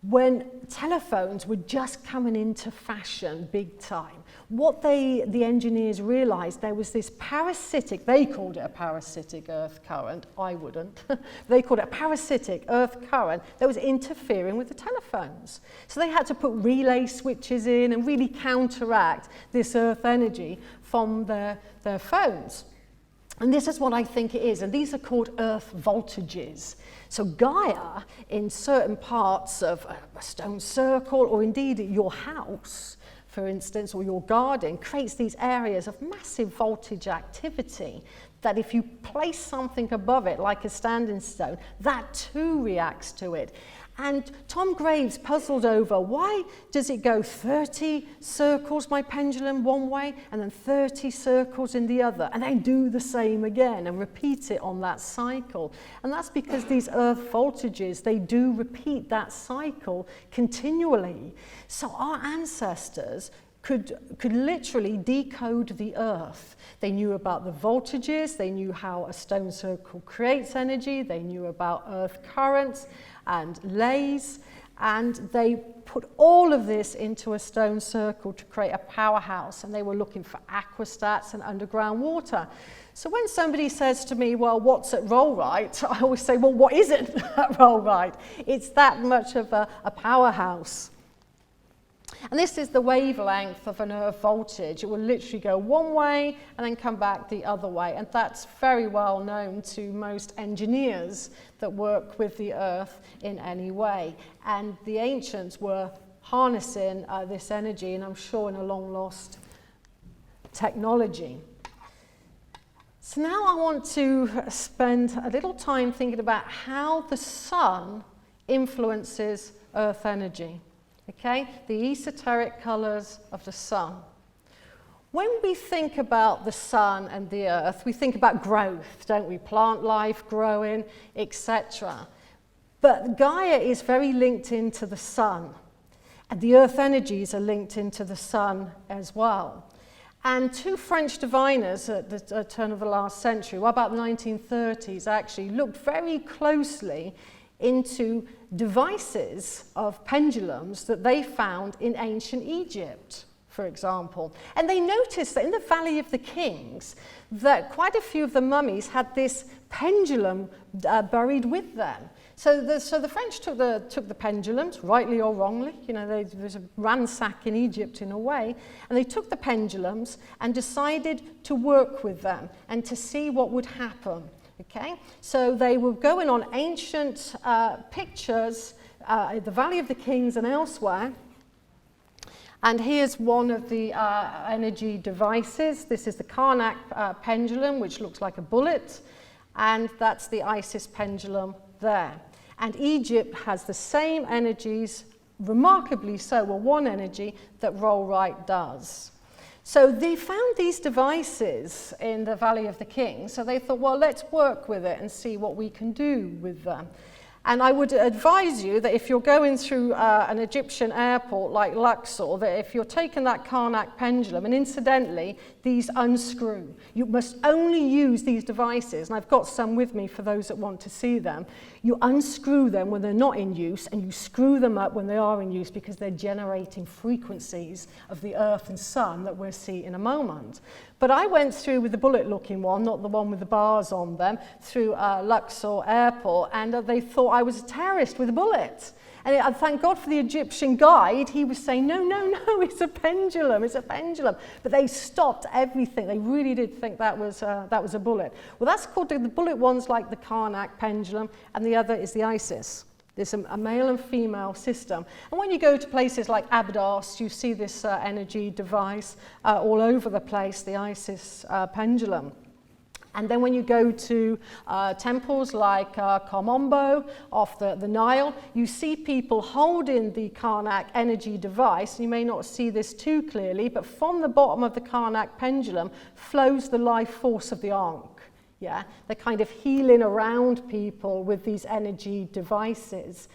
when telephones were just coming into fashion big time, what the engineers realized, there was this parasitic, they called it a parasitic earth current, I wouldn't, they called it a parasitic earth current that was interfering with the telephones. So they had to put relay switches in and really counteract this earth energy from their phones. And this is what I think it is, and these are called earth voltages. So Gaia, in certain parts of a stone circle, or indeed your house, for instance, or your garden, creates these areas of massive voltage activity that if you place something above it, like a standing stone, that too reacts to it. And Tom Graves puzzled over, why does it go 30 circles, my pendulum, one way, and then 30 circles in the other, and then do the same again and repeat it on that cycle? And that's because these earth voltages, they do repeat that cycle continually. So our ancestors could literally decode the earth. They knew about the voltages, they knew how a stone circle creates energy, they knew about earth currents and lays, and they put all of this into a stone circle to create a powerhouse, and they were looking for aquastats and underground water. So when somebody says to me, well, what's at Rollright? I always say, well, what isn't at Rollright? It's that much of a powerhouse. And this is the wavelength of an earth voltage. It will literally go one way and then come back the other way. And that's very well known to most engineers that work with the earth in any way. And the ancients were harnessing this energy, and I'm sure in a long lost technology. So now I want to spend a little time thinking about how the sun influences earth energy. Okay, the esoteric colours of the sun. When we think about the sun and the earth, we think about growth, don't we? Plant life, growing, etc. But Gaia is very linked into the sun, and the earth energies are linked into the sun as well. And two French diviners at the turn of the last century, well, about the 1930s actually, looked very closely into devices of pendulums that they found in ancient Egypt, for example. And they noticed that in the Valley of the Kings, that quite a few of the mummies had this pendulum buried with them. So the French took the pendulums, rightly or wrongly, there was a ransack in Egypt in a way, and they took the pendulums and decided to work with them and to see what would happen. Okay, so they were going on ancient pictures at the Valley of the Kings and elsewhere. And here's one of the energy devices. This is the Karnak Pendulum, which looks like a bullet. And that's the Isis pendulum there. And Egypt has the same energies, remarkably so, well, one energy that Rollright does. So they found these devices in the Valley of the Kings, so they thought, well, let's work with it and see what we can do with them. And I would advise you that if you're going through an Egyptian airport like Luxor, that if you're taking that Karnak pendulum, and incidentally, these unscrew. You must only use these devices, and I've got some with me for those that want to see them. You unscrew them when they're not in use, and you screw them up when they are in use because they're generating frequencies of the Earth and Sun that we'll see in a moment. But I went through with the bullet-looking one, not the one with the bars on them, through Luxor Airport, and they thought I was a terrorist with a bullet. And thank God for the Egyptian guide. He was saying, no, it's a pendulum, it's a pendulum. But they stopped everything. They really did think that was a bullet. Well, that's called, the bullet one's like the Karnak pendulum, and the other is the Isis. There's a male and female system. And when you go to places like Abydos, you see this energy device all over the place, the Isis pendulum. And then when you go to temples like Komombo off the Nile, you see people holding the Karnak energy device. You may not see this too clearly, but from the bottom of the Karnak pendulum flows the life force of the Ankh. Yeah, they're kind of healing around people with these energy devices.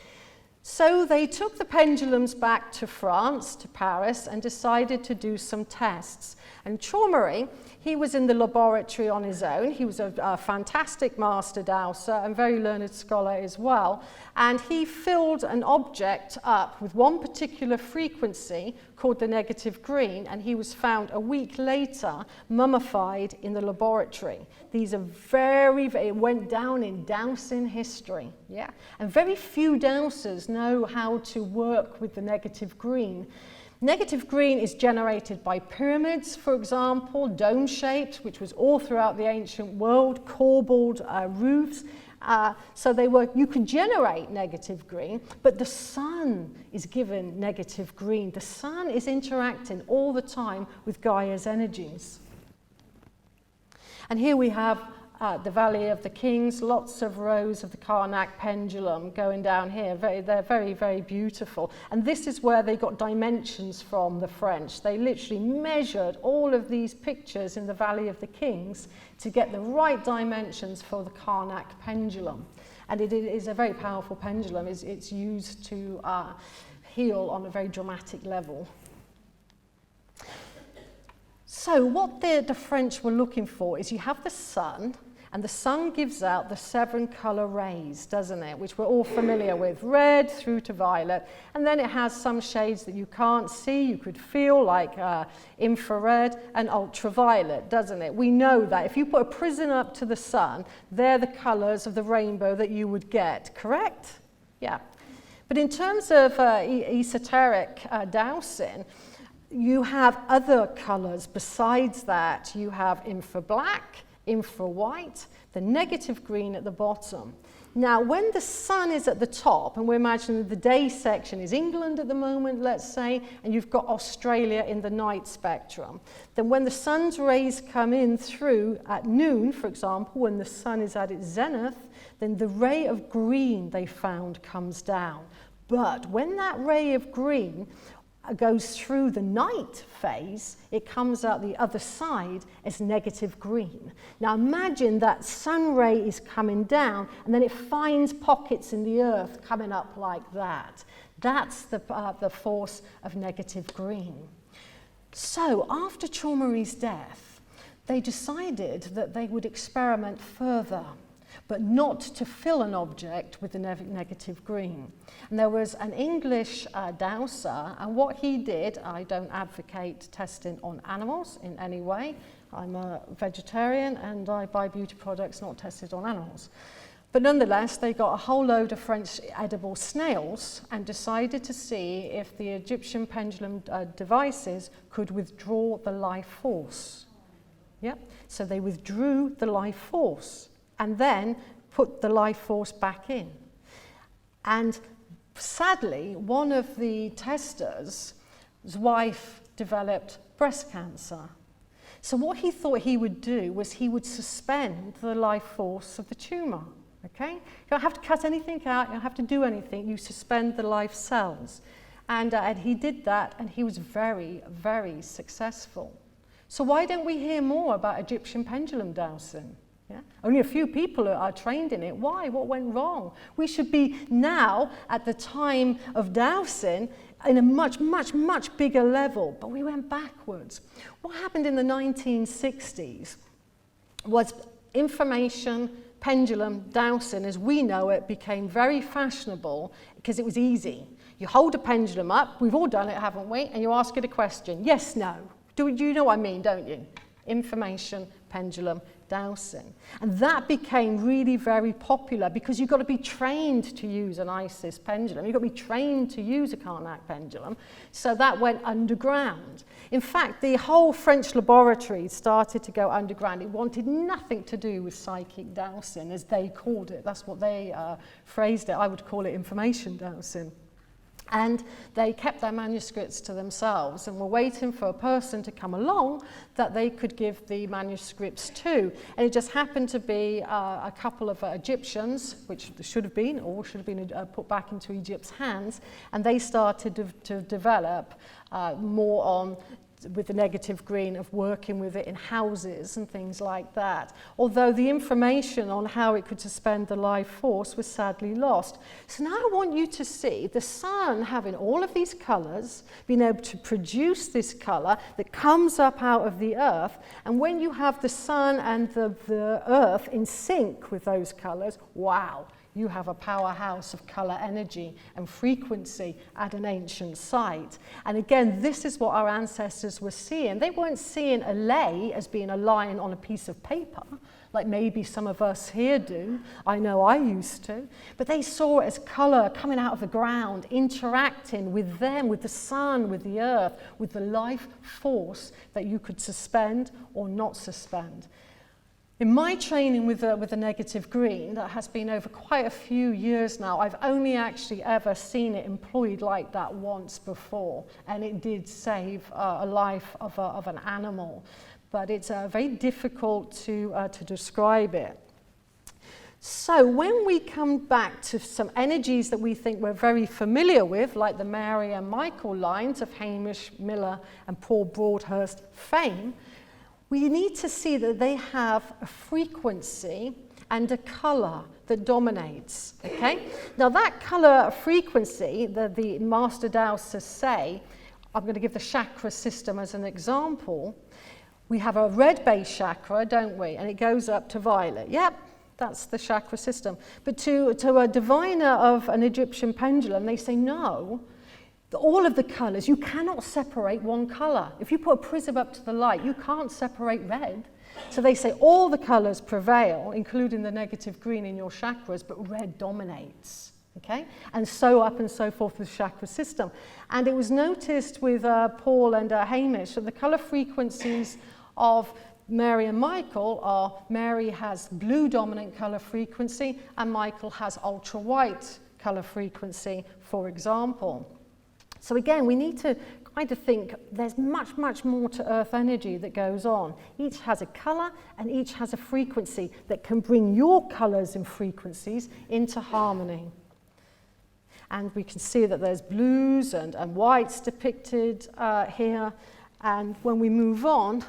So they took the pendulums back to France, to Paris, and decided to do some tests. And Chaumery, he was in the laboratory on his own. He was a fantastic master dowser and very learned scholar as well. And he filled an object up with one particular frequency called the negative green, and he was found a week later mummified in the laboratory. These are it went down in dowsing history, yeah? And very few dowsers know how to work with the negative green. Negative green is generated by pyramids, for example, dome-shaped, which was all throughout the ancient world, corbelled roofs. So you could generate negative green, but the sun is given negative green. The sun is interacting all the time with Gaia's energies. And here we have the Valley of the Kings, lots of rows of the Karnak pendulum going down here. They're very, very beautiful. And this is where they got dimensions from, the French. They literally measured all of these pictures in the Valley of the Kings to get the right dimensions for the Karnak pendulum. And it is a very powerful pendulum. It's used to heal on a very dramatic level. So what the French were looking for is you have the sun, and the sun gives out the 7 colour rays, doesn't it? Which we're all familiar with, red through to violet. And then it has some shades that you can't see, you could feel, like infrared and ultraviolet, doesn't it? We know that. If you put a prism up to the sun, they're the colours of the rainbow that you would get, correct? Yeah. But in terms of esoteric dowsing, you have other colours besides that. You have infra-black, infra-white, the negative green at the bottom. Now, when the sun is at the top, and we're imagining the day section is England at the moment, let's say, and you've got Australia in the night spectrum, then when the sun's rays come in through at noon, for example, when the sun is at its zenith, then the ray of green they found comes down. But when that ray of green goes through the night phase, it comes out the other side as negative green. Now imagine that sun ray is coming down and then it finds pockets in the earth coming up like that. That's the force of negative green. So after Chaumery's death, they decided that they would experiment further, but not to fill an object with the negative green. And there was an English dowser, and what he did, I don't advocate testing on animals in any way. I'm a vegetarian and I buy beauty products not tested on animals. But nonetheless, they got a whole load of French edible snails and decided to see if the Egyptian pendulum devices could withdraw the life force. Yep. So they withdrew the life force and then put the life force back in. And sadly, one of the testers' wife developed breast cancer. So what he thought he would do was he would suspend the life force of the tumour. Okay? You don't have to cut anything out, you don't have to do anything, you suspend the life cells. And he did that, and he was very, very successful. So why don't we hear more about Egyptian pendulum dowsing? Yeah? Only a few people are trained in it. Why? What went wrong? We should be now, at the time of dowsing, in a much bigger level, but we went backwards. What happened in the 1960s was information, pendulum, dowsing, as we know it, became very fashionable because it was easy. You hold a pendulum up, we've all done it, haven't we? And you ask it a question, yes, no. Do you know what I mean, don't you? Information, pendulum, dowsing. And that became really very popular because you've got to be trained to use an ISIS pendulum. You've got to be trained to use a Karnak pendulum. So that went underground. In fact, the whole French laboratory started to go underground. It wanted nothing to do with psychic dowsing, as they called it. That's what they phrased it. I would call it information dowsing. And they kept their manuscripts to themselves and were waiting for a person to come along that they could give the manuscripts to. And it just happened to be a couple of Egyptians, which should have been put back into Egypt's hands, and they started to develop more on with the negative green, of working with it in houses and things like that. Although the information on how it could suspend the life force was sadly lost. So now I want you to see the sun having all of these colours, being able to produce this colour that comes up out of the earth, and when you have the sun and the earth in sync with those colours, wow, you have a powerhouse of colour energy and frequency at an ancient site. And again, this is what our ancestors were seeing. They weren't seeing a ley as being a line on a piece of paper, like maybe some of us here do. I know I used to. But they saw it as colour coming out of the ground, interacting with them, with the sun, with the earth, with the life force that you could suspend or not suspend. In my training with the negative green, that has been over quite a few years now, I've only actually ever seen it employed like that once before, and it did save a life of an animal. But it's very difficult to describe it. So when we come back to some energies that we think we're very familiar with, like the Mary and Michael lines of Hamish Miller and Paul Broadhurst fame, we need to see that they have a frequency and a colour that dominates, okay? Now that colour frequency, the Master Dowsers say, I'm going to give the chakra system as an example. We have a red base chakra, don't we? And it goes up to violet. Yep, that's the chakra system. But to a diviner of an Egyptian pendulum, they say no. All of the colours, you cannot separate one colour. If you put a prism up to the light, you can't separate red. So they say all the colours prevail, including the negative green in your chakras, but red dominates. Okay? And so up and so forth with the chakra system. And it was noticed with Paul and Hamish that the colour frequencies of Mary and Michael are, Mary has blue dominant colour frequency and Michael has ultra white colour frequency, for example. So again, we need to kind of think there's much more to earth energy that goes on. Each has a colour and each has a frequency that can bring your colours and frequencies into harmony. And we can see that there's blues and whites depicted here. And when we move on,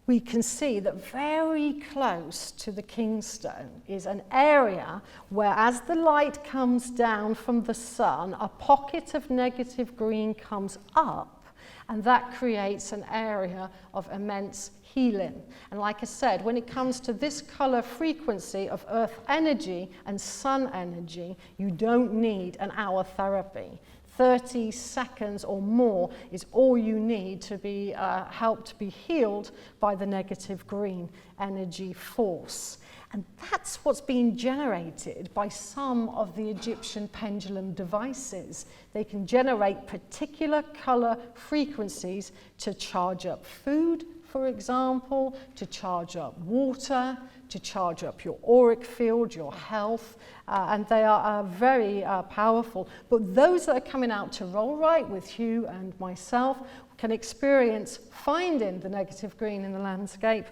we can see that very close to the Kingstone is an area where, as the light comes down from the sun, a pocket of negative green comes up, and that creates an area of immense healing. And like I said, when it comes to this colour frequency of earth energy and sun energy, you don't need an hour therapy. 30 seconds or more is all you need to be helped be healed by the negative green energy force. And that's what's being generated by some of the Egyptian pendulum devices. They can generate particular colour frequencies to charge up food, for example, to charge up water, to charge up your auric field, your health, and they are very powerful. But those that are coming out to Rollright with Hugh and myself can experience finding the negative green in the landscape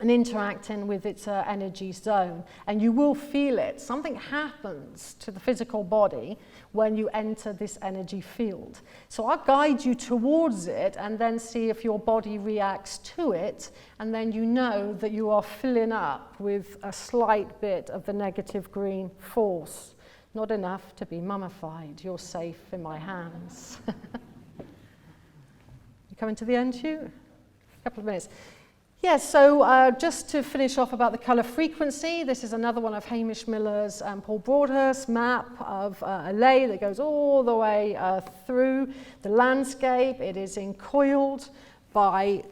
and interacting with its energy zone, and you will feel it. Something happens to the physical body when you enter this energy field. So I'll guide you towards it and then see if your body reacts to it, and then you know that you are filling up with a slight bit of the negative green force. Not enough to be mummified. You're safe in my hands. You coming to the end, Hugh? A couple of minutes. Yeah, so just to finish off about the colour frequency, this is another one of Hamish Miller's and Paul Broadhurst's map of a lay that goes all the way through the landscape. It is encoiled by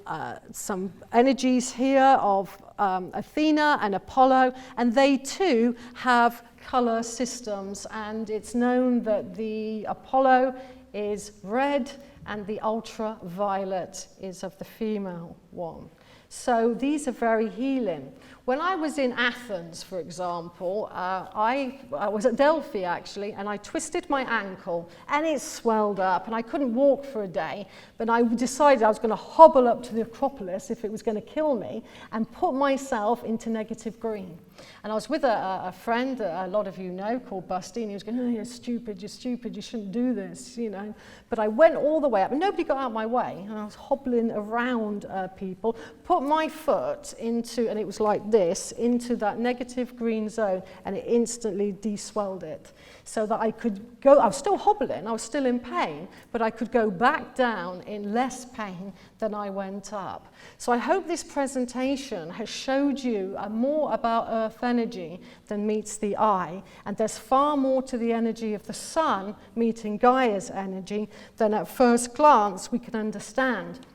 some energies here of Athena and Apollo, and they too have colour systems, and it's known that the Apollo is red and the ultraviolet is of the female one. So these are very healing. When I was in Athens, for example, I was at Delphi actually, and I twisted my ankle and it swelled up and I couldn't walk for a day, but I decided I was going to hobble up to the Acropolis if it was going to kill me and put myself into negative green. And I was with a friend a lot of you know called Busty, and he was going, oh, you're stupid, you shouldn't do this, you know. But I went all the way up and nobody got out of my way, and I was hobbling around people, put my foot into, and it was like this, into that negative green zone, and it instantly de-swelled it. So that I could go, I was still hobbling, I was still in pain, but I could go back down in less pain than I went up. So I hope this presentation has showed you more about Earth energy than meets the eye, and there's far more to the energy of the sun meeting Gaia's energy than at first glance we can understand.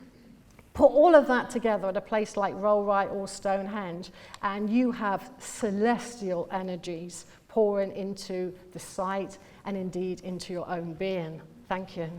Put all of that together at a place like Rollright or Stonehenge, and you have celestial energies pouring into the site and indeed into your own being. Thank you.